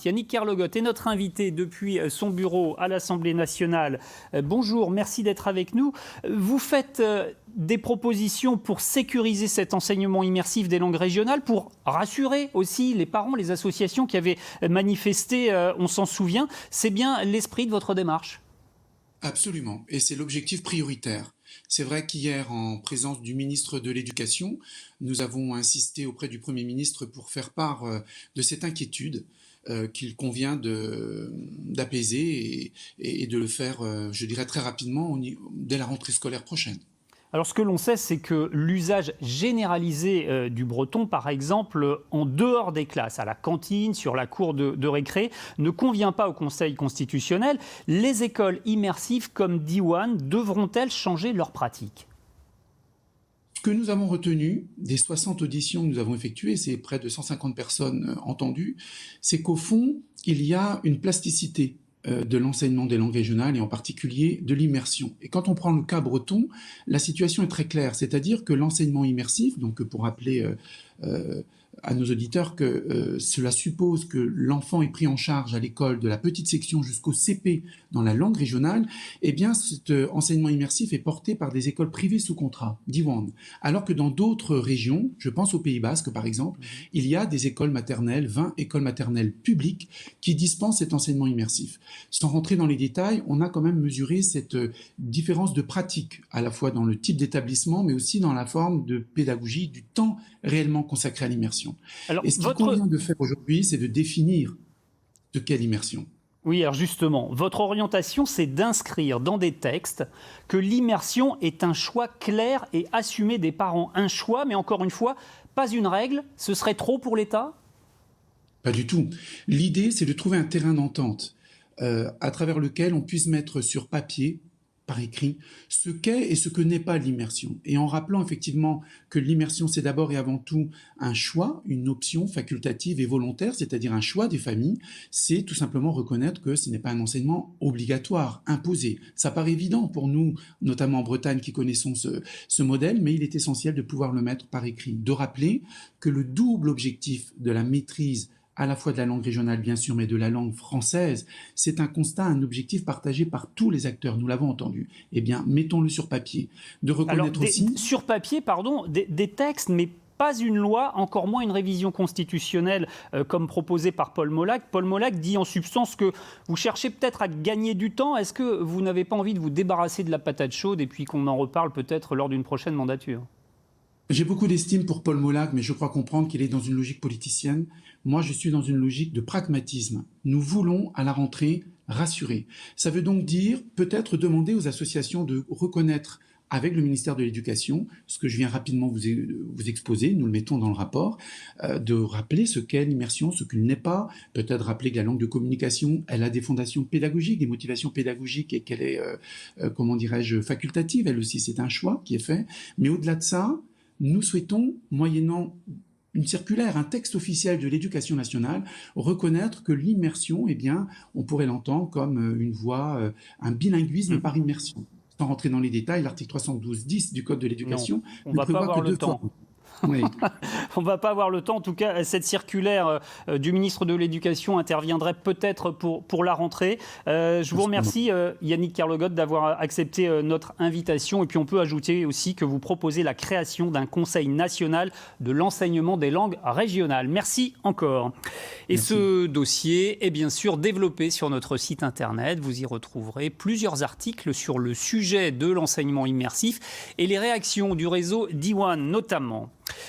Yannick Kerlogot est notre invité depuis son bureau à l'Assemblée nationale. Bonjour, merci d'être avec nous. Vous faites des propositions pour sécuriser cet enseignement immersif des langues régionales, pour rassurer aussi les parents, les associations qui avaient manifesté, on s'en souvient. C'est bien l'esprit de votre démarche ? Absolument, et c'est l'objectif prioritaire. C'est vrai qu'hier, en présence du ministre de l'Éducation, nous avons insisté auprès du Premier ministre pour faire part de cette inquiétude qu'il convient d'apaiser et de le faire, je dirais, très rapidement dès la rentrée scolaire prochaine. Alors ce que l'on sait, c'est que l'usage généralisé du breton, par exemple, en dehors des classes, à la cantine, sur la cour de récré, ne convient pas au Conseil constitutionnel. Les écoles immersives comme Diwan devront-elles changer leur pratique ? Ce que nous avons retenu des 60 auditions que nous avons effectuées, c'est près de 150 personnes entendues, c'est qu'au fond, il y a une plasticité de l'enseignement des langues régionales et en particulier de l'immersion. Et quand on prend le cas breton, la situation est très claire, c'est-à-dire que l'enseignement immersif, donc pour rappeler à nos auditeurs que cela suppose que l'enfant est pris en charge à l'école de la petite section jusqu'au CP dans la langue régionale, eh bien cet enseignement immersif est porté par des écoles privées sous contrat, Diwan. Alors que dans d'autres régions, je pense au Pays Basque par exemple, il y a des écoles maternelles, 20 écoles maternelles publiques qui dispensent cet enseignement immersif. Sans rentrer dans les détails, on a quand même mesuré cette différence de pratique, à la fois dans le type d'établissement, mais aussi dans la forme de pédagogie, du temps réellement consacré à l'immersion. Alors, et ce qu'il convient de faire aujourd'hui, c'est de définir ce qu'est l'immersion. Oui, alors justement, votre orientation, c'est d'inscrire dans des textes que l'immersion est un choix clair et assumé des parents. Un choix, mais encore une fois, pas une règle. Ce serait trop pour l'État ? Pas du tout. L'idée, c'est de trouver un terrain d'entente à travers lequel on puisse mettre sur papier, par écrit, ce qu'est et ce que n'est pas l'immersion. Et en rappelant effectivement que l'immersion, c'est d'abord et avant tout un choix, une option facultative et volontaire, c'est-à-dire un choix des familles, c'est tout simplement reconnaître que ce n'est pas un enseignement obligatoire, imposé. Ça paraît évident pour nous, notamment en Bretagne, qui connaissons ce modèle, mais il est essentiel de pouvoir le mettre par écrit. De rappeler que le double objectif de la maîtrise à la fois de la langue régionale, bien sûr, mais de la langue française, c'est un constat, un objectif partagé par tous les acteurs. Nous l'avons entendu. Eh bien, mettons-le sur papier. De reconnaître aussi... Sur papier, pardon, des textes, mais pas une loi, encore moins une révision constitutionnelle comme proposé par Paul Molac. Paul Molac dit en substance que vous cherchez peut-être à gagner du temps. Est-ce que vous n'avez pas envie de vous débarrasser de la patate chaude et puis qu'on en reparle peut-être lors d'une prochaine mandature ? J'ai beaucoup d'estime pour Paul Molac, mais je crois comprendre qu'il est dans une logique politicienne. Moi, je suis dans une logique de pragmatisme. Nous voulons, à la rentrée, rassurer. Ça veut donc dire peut-être demander aux associations de reconnaître avec le ministère de l'Éducation, ce que je viens rapidement vous exposer, nous le mettons dans le rapport, de rappeler ce qu'est l'immersion, ce qu'il n'est pas, peut-être rappeler que la langue de communication, elle a des fondations pédagogiques, des motivations pédagogiques et qu'elle est, facultative, elle aussi, c'est un choix qui est fait. Mais au-delà de ça, nous souhaitons, moyennant une circulaire, un texte officiel de l'Éducation nationale, reconnaître que l'immersion, eh bien, on pourrait l'entendre comme une voie, un bilinguisme par immersion. Sans rentrer dans les détails, l'article 312-10 du Code de l'Éducation ne prévoit que 2 fois. Oui. On ne va pas avoir le temps. En tout cas, cette circulaire du ministre de l'Éducation interviendrait peut-être pour la rentrée. Je vous remercie, Yannick Kerlogot, d'avoir accepté notre invitation. Et puis, on peut ajouter aussi que vous proposez la création d'un Conseil national de l'enseignement des langues régionales. Merci encore. Et ce dossier est bien sûr développé sur notre site internet. Vous y retrouverez plusieurs articles sur le sujet de l'enseignement immersif et les réactions du réseau Diwan notamment.